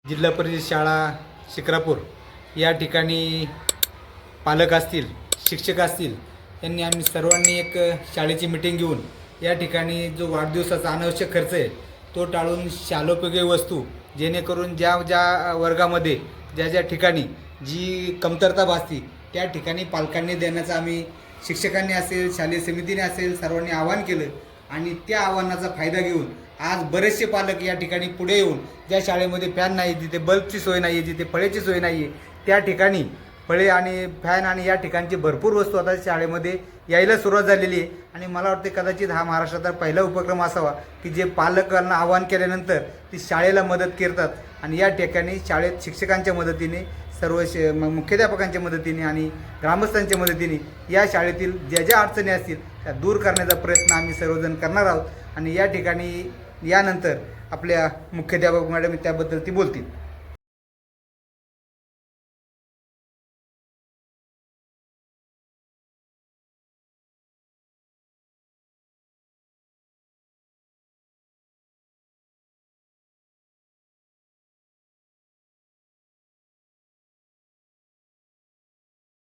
जिल्हा परिषद शाळा शिक्रापूर या ठिकाणी पालक असतील, शिक्षक असतील, यांनी आम्ही सर्वांनी एक शाळेची मीटिंग घेऊन या ठिकाणी जो वाढदिवसाचा अनावश्यक खर्च आहे तो टाळून शालोपयोगी वस्तू, जेणेकरून ज्या वर्गामध्ये ज्या ठिकाणी जी कमतरता भासती त्या ठिकाणी पालकांनी देण्याचं आम्ही शिक्षकांनी असेल, शालेय समितीने असेल, सर्वांनी आवाहन केलं आणि त्या आव्हानाचा फायदा घेऊन आज बरेचसे पालक या ठिकाणी पुढे येऊन ज्या शाळेमध्ये फॅन नाही, जिथे बल्बची सोय नाही आहे, जिथे फळेची सोय नाही आहे, त्या ठिकाणी फळे आणि फॅन आणि या ठिकाणची भरपूर वस्तू आता शाळेमध्ये यायला सुरुवात झालेली आहे. आणि मला वाटते कदाचित हा महाराष्ट्राचा पहिला उपक्रम असावा की जे पालकांना आवाहन केल्यानंतर ती शाळेला मदत करतात आणि या ठिकाणी शाळेत शिक्षकांच्या मदतीने, सर्व मुख्याध्यापकांच्या मदतीने आणि ग्रामस्थांच्या मदतीने या शाळेतील ज्या अडचणी असतील त्या दूर करण्याचा प्रयत्न आम्ही सर्वजण करणार आहोत. आणि या ठिकाणी यानंतर आपल्या मुख्याध्यापक मॅडम त्याबद्दल ती बोलतील.